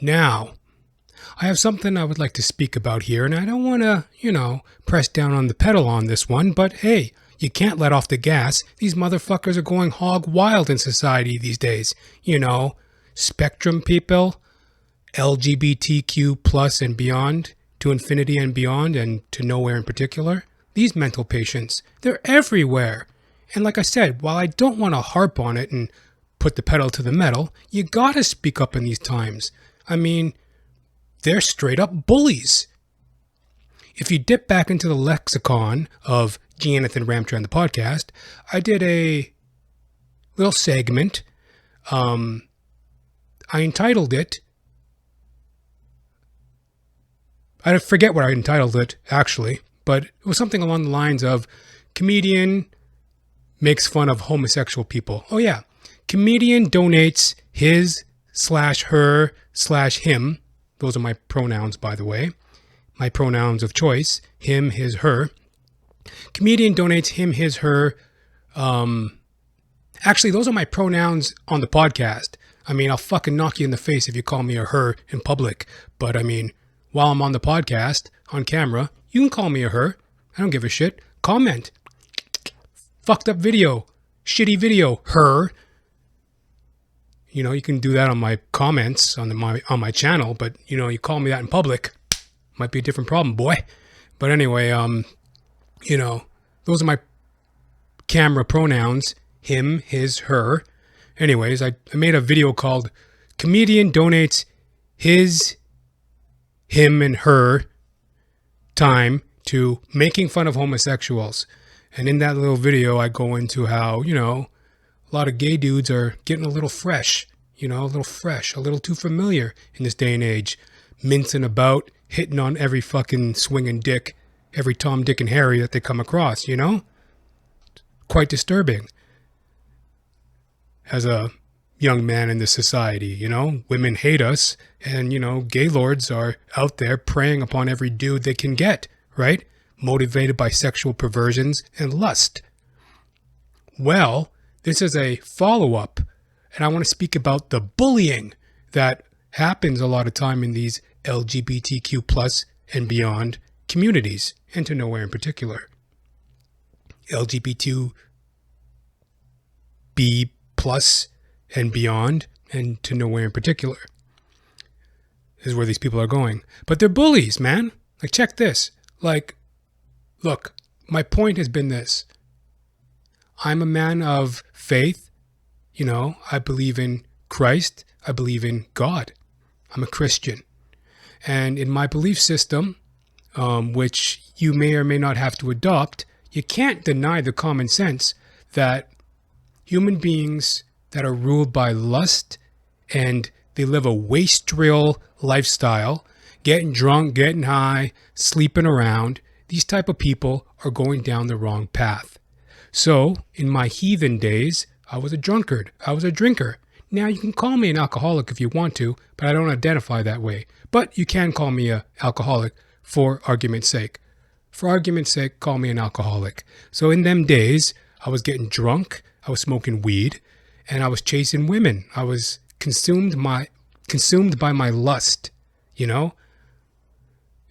Now, I have something I would like to speak about here, and I don't want to, press down on the pedal on this one, but hey, you can't let off the gas. These motherfuckers are going hog wild in society these days. Spectrum people, LGBTQ plus and beyond, to infinity and beyond, and to nowhere in particular. These mental patients, they're everywhere. And like I said, while I don't want to harp on it and put the pedal to the metal, you gotta speak up in these times. I mean, they're straight up bullies. If you dip back into the lexicon of Johnathan, Ramcharan, the podcast, I did a little segment. I entitled it, I forget what I entitled it, actually, but it was something along the lines of comedian makes fun of homosexual people. Oh yeah, comedian donates his/her/him. Those are my pronouns, by the way. My pronouns of choice, him, his, her. Comedian donates him, his, her. Actually, those are my pronouns on the podcast. I mean, I'll fucking knock you in the face if you call me a her in public. But I mean, while I'm on the podcast, on camera, you can call me a her. I don't give a shit. Comment. Fucked up video. Shitty video. Her. You can do that on my comments on my channel, but you call me that in public, might be a different problem, boy. But anyway, those are my camera pronouns: him, his, her. Anyways, I made a video called "Comedian Donates His, Him, and Her Time to Making Fun of Homosexuals," and in that little video, I go into how a lot of gay dudes are getting a little fresh, a little too familiar in this day and age, mincing about, hitting on every fucking swinging dick, every Tom, Dick, and Harry that they come across, Quite disturbing. As a young man in this society, women hate us, and, gay lords are out there preying upon every dude they can get, right? Motivated by sexual perversions and lust. Well, this is a follow-up, and I want to speak about the bullying that happens a lot of time in these LGBTQ plus and beyond communities, and to nowhere in particular. LGBTQ B plus and beyond, and to nowhere in particular, is where these people are going. But they're bullies, man. Like, check this. Like, look, my point has been this. I'm a man of faith. I believe in Christ. I believe in God. I'm a Christian. And in my belief system, which you may or may not have to adopt, you can't deny the common sense that human beings that are ruled by lust and they live a wastrel lifestyle, getting drunk, getting high, sleeping around, these type of people are going down the wrong path. So, in my heathen days, I was a drunkard. I was a drinker. Now, you can call me an alcoholic if you want to, but I don't identify that way. But you can call me an alcoholic for argument's sake. For argument's sake, call me an alcoholic. So in them days, I was getting drunk, I was smoking weed, and I was chasing women. I was consumed by my lust, It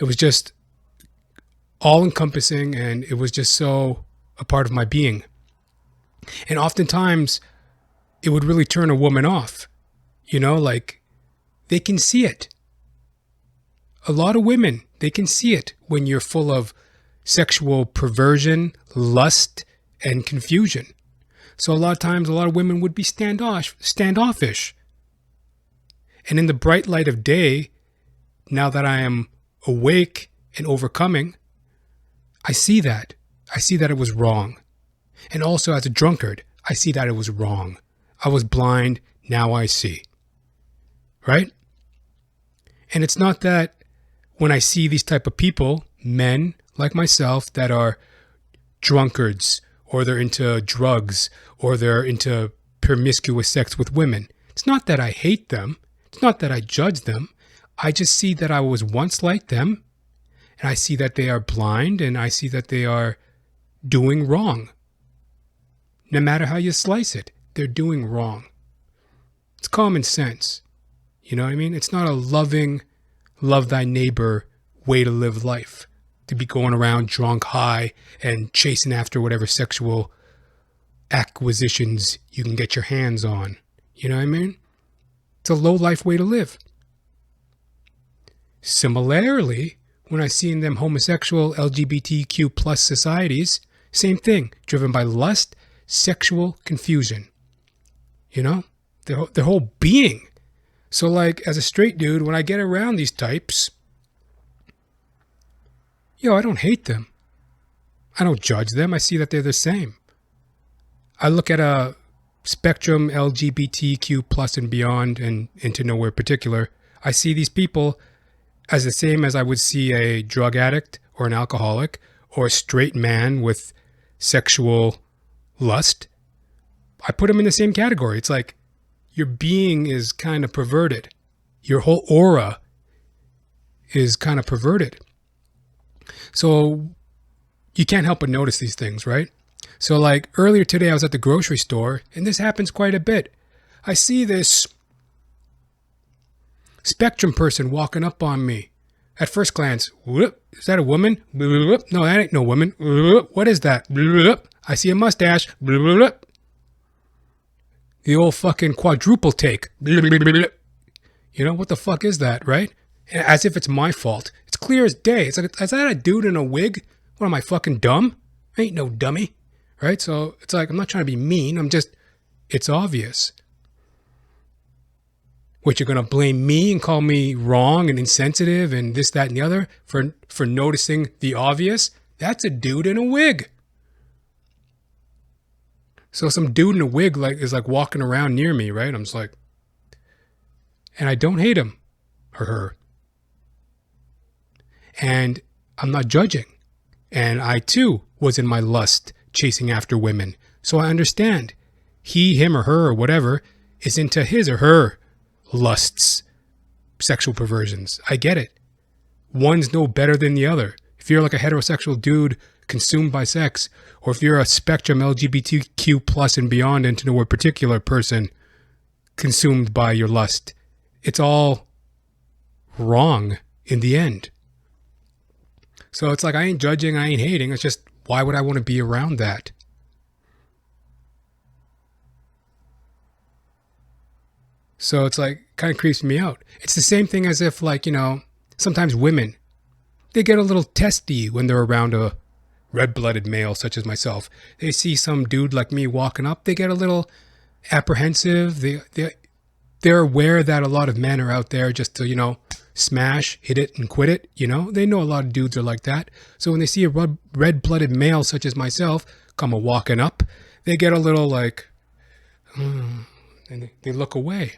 was just all-encompassing, and it was just so a part of my being. And oftentimes, it would really turn a woman off. Like, they can see it. A lot of women, they can see it when you're full of sexual perversion, lust, and confusion. So a lot of times, a lot of women would be standoffish. And in the bright light of day, now that I am awake and overcoming, I see that. I see that it was wrong. And also as a drunkard, I see that it was wrong. I was blind, now I see. Right? And it's not that when I see these type of people, men like myself, that are drunkards, or they're into drugs, or they're into promiscuous sex with women. It's not that I hate them. It's not that I judge them. I just see that I was once like them, and I see that they are blind, and I see that they are doing wrong. No matter how you slice it, they're doing wrong. It's common sense. You know what I mean? It's not a loving, love thy neighbor way to live life. To be going around drunk, high, and chasing after whatever sexual acquisitions you can get your hands on. You know what I mean? It's a low life way to live. Similarly, when I see in them homosexual LGBTQ plus societies, same thing, driven by lust, sexual confusion. You know, their whole being. So like, as a straight dude, when I get around these types, I don't hate them. I don't judge them. I see that they're the same. I look at a spectrum LGBTQ plus and beyond and into nowhere particular. I see these people as the same as I would see a drug addict or an alcoholic or a straight man with sexual lust. I put them in the same category. It's like your being is kind of perverted. Your whole aura is kind of perverted. So you can't help but notice these things, right? So like earlier today, I was at the grocery store, and this happens quite a bit. I see this spectrum person walking up on me. At first glance, whoop, is that a woman? Whoop, no, that ain't no woman. Whoop, what is that? Whoop, I see a mustache. Whoop, the old fucking quadruple take. You know, what the fuck is that, right? As if it's my fault. It's clear as day. It's like, is that a dude in a wig? What, am I fucking dumb? I ain't no dummy, right? So it's like, I'm not trying to be mean. It's obvious. What, you're going to blame me and call me wrong and insensitive and this, that, and the other for noticing the obvious? That's a dude in a wig. So some dude in a wig is walking around near me, right? I'm just like, and I don't hate him or her. And I'm not judging. And I too was in my lust chasing after women. So I understand. He, him, or her, or whatever is into his or her lusts, sexual perversions. I get it. One's no better than the other. If you're like a heterosexual dude consumed by sex, or if you're a spectrum LGBTQ plus and beyond into no particular person consumed by your lust, it's all wrong in the end. So it's like, I ain't judging, I ain't hating. It's just, why would I want to be around that? So it's like, kind of creeps me out. It's the same thing as if sometimes women, they get a little testy when they're around a red-blooded male such as myself. They see some dude like me walking up, they get a little apprehensive. They're aware that a lot of men are out there just to, smash, hit it, and quit it. They know a lot of dudes are like that. So when they see a red-blooded male such as myself come a walking up, they get a little like, and they look away.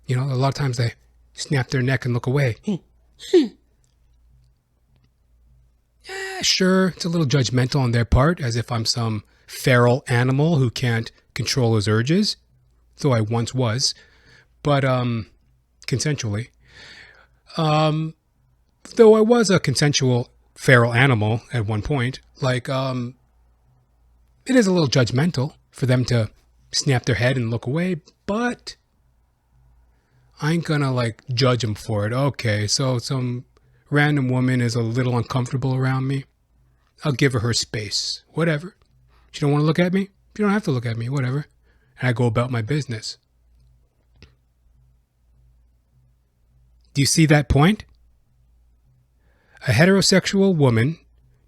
A lot of times they snap their neck and look away. Yeah, sure, it's a little judgmental on their part, as if I'm some feral animal who can't control his urges, though I once was, but consensually. Though I was a consensual feral animal at one point, it is a little judgmental for them to snap their head and look away, but I ain't gonna judge them for it. Okay, so some random woman is a little uncomfortable around me. I'll give her space. Whatever. She don't want to look at me? You don't have to look at me. Whatever. And I go about my business. Do you see that point? A heterosexual woman,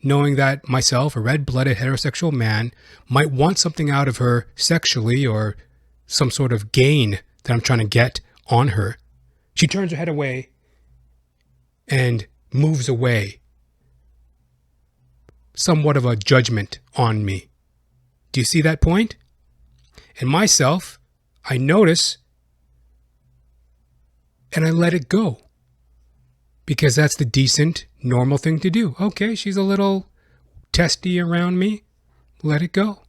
knowing that myself, a red-blooded heterosexual man, might want something out of her sexually or some sort of gain that I'm trying to get on her, she turns her head away and moves away. Somewhat of a judgment on me. Do you see that point? And myself, I notice and I let it go. Because that's the decent, normal thing to do. Okay, she's a little testy around me. Let it go.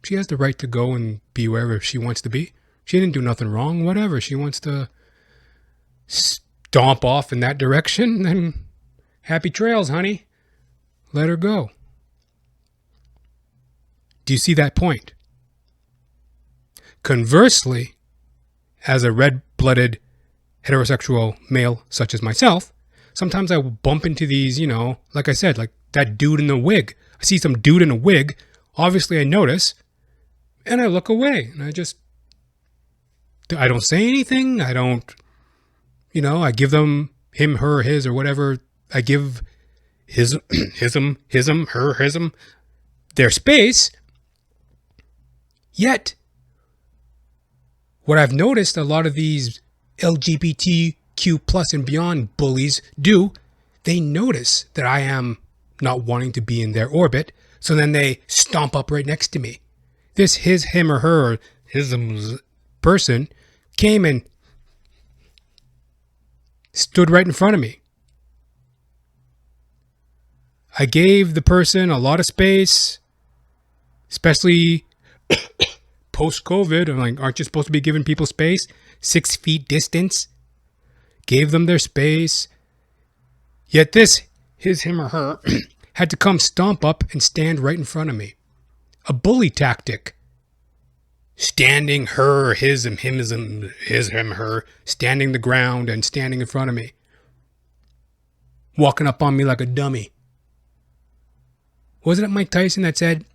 She has the right to go and be wherever she wants to be. She didn't do nothing wrong, whatever. She wants to stomp off in that direction, then happy trails, honey. Let her go. Do you see that point? Conversely, as a red-blooded heterosexual male such as myself, sometimes I will bump into these, like I said, like that dude in the wig. I see some dude in a wig. Obviously, I notice, and I look away, and I don't say anything. I don't, I give them him, her, his, or whatever. I give hism, her, hism, their space. Yet, what I've noticed a lot of these LGBTQ plus and beyond bullies do, they notice that I am not wanting to be in their orbit, so then they stomp up right next to me. This his, him, or her, or hism person came and stood right in front of me. I gave the person a lot of space, especially post-COVID. I'm like, aren't you supposed to be giving people space? 6 feet distance. Gave them their space. Yet this, his, him, or her, had to come stomp up and stand right in front of me. A bully tactic. Standing her, his, him, his, him, her, standing the ground and standing in front of me. Walking up on me like a dummy. Wasn't it Mike Tyson that said,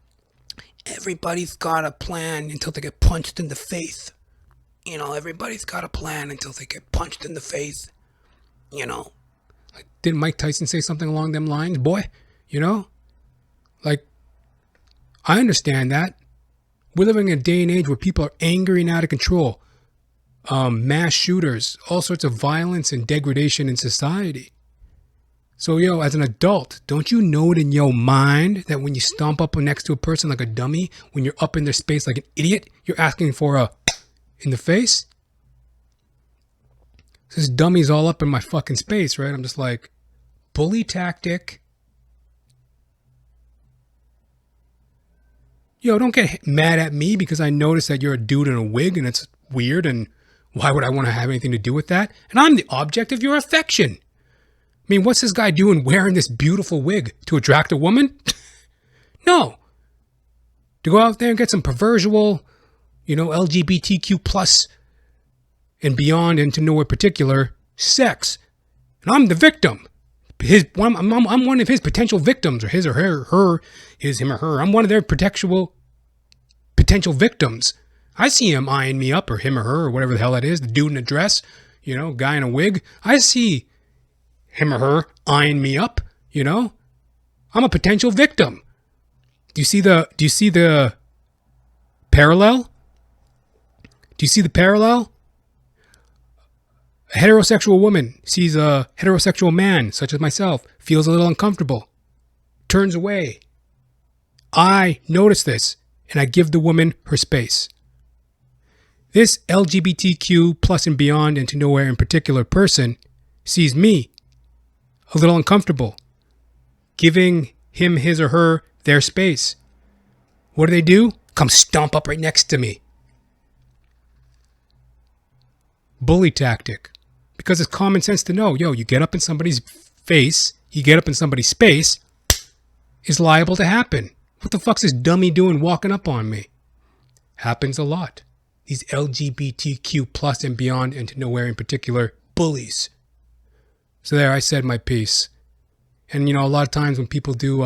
everybody's got a plan until they get punched in the face? Everybody's got a plan until they get punched in the face. Like, didn't Mike Tyson say something along them lines, boy? Like, I understand that. We're living in a day and age where people are angry and out of control. Mass shooters, all sorts of violence and degradation in society. So, as an adult, don't you know it in your mind that when you stomp up next to a person like a dummy, when you're up in their space like an idiot, you're asking for a in the face? This dummy's all up in my fucking space, right? I'm just like, bully tactic. Don't get mad at me because I notice that you're a dude in a wig and it's weird, and why would I want to have anything to do with that? And I'm the object of your affection. I mean, what's this guy doing wearing this beautiful wig? To attract a woman? No. To go out there and get some perversual, LGBTQ plus and beyond, and to nowhere particular sex. And I'm the victim. I'm one of his potential victims, or his or her, his, him or her. I'm one of their potential victims. I see him eyeing me up, or him or her, or whatever the hell that is, the dude in a dress, guy in a wig. I see him or her eyeing me up, I'm a potential victim. Do you see the parallel? Do you see the parallel? A heterosexual woman sees a heterosexual man, such as myself, feels a little uncomfortable, turns away. I notice this, and I give the woman her space. This LGBTQ plus and beyond, and to nowhere in particular person sees me a little uncomfortable, giving him, his, or her their space. What do? Come stomp up right next to me. Bully tactic. Because it's common sense to know, you get up in somebody's face, you get up in somebody's space, is liable to happen. What the fuck's this dummy doing walking up on me? Happens a lot. These LGBTQ plus and beyond, and to nowhere in particular, bullies. So there, I said my piece. And, a lot of times when people do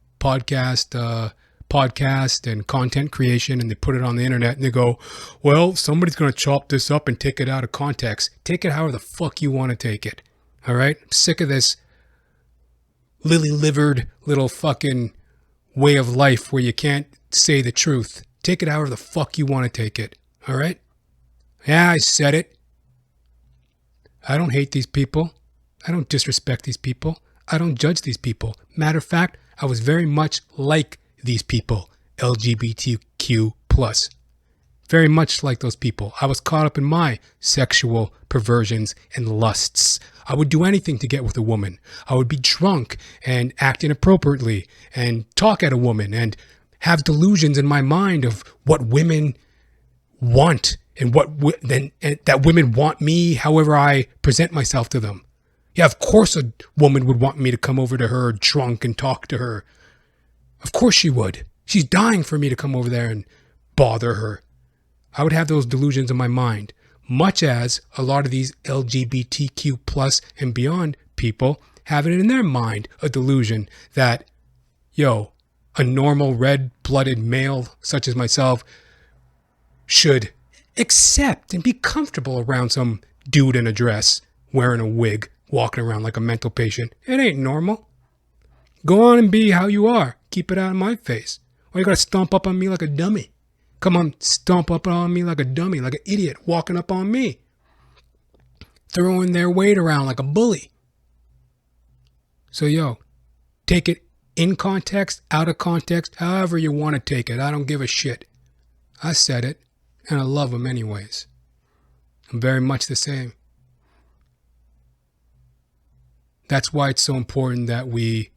podcast and content creation, and they put it on the internet, and they go, well, somebody's going to chop this up and take it out of context. Take it however the fuck you want to take it. All right? I'm sick of this lily-livered little fucking way of life where you can't say the truth. Take it however the fuck you want to take it. All right? Yeah, I said it. I don't hate these people. I don't disrespect these people. I don't judge these people. Matter of fact, I was very much like these people, LGBTQ plus. Very much like those people. I was caught up in my sexual perversions and lusts. I would do anything to get with a woman. I would be drunk and act inappropriately and talk at a woman and have delusions in my mind of what women want and that women want me however I present myself to them. Yeah, of course a woman would want me to come over to her drunk and talk to her. Of course she would. She's dying for me to come over there and bother her. I would have those delusions in my mind. much as a lot of these LGBTQ plus and beyond people have it in their mind, a delusion that, yo, a normal red-blooded male such as myself should accept and be comfortable around some dude in a dress, wearing a wig, walking around like a mental patient. It ain't normal. Go on and be how you are. Keep it out of my face. Why you gotta stomp up on me like a dummy? Come on, stomp up on me like a dummy, like an idiot, walking up on me. Throwing their weight around like a bully. So, yo, take it in context, out of context, however you want to take it. I don't give a shit. I said it, and I love them anyways. I'm very much the same. That's why it's so important that we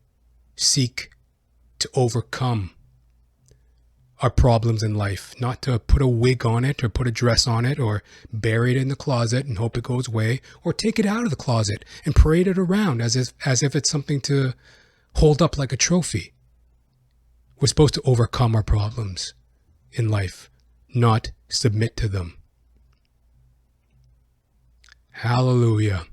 seek to overcome our problems in life, not to put a wig on it or put a dress on it or bury it in the closet and hope it goes away, or take it out of the closet and parade it around as if it's something to hold up like a trophy. We're supposed to overcome our problems in life, not submit to them. Hallelujah.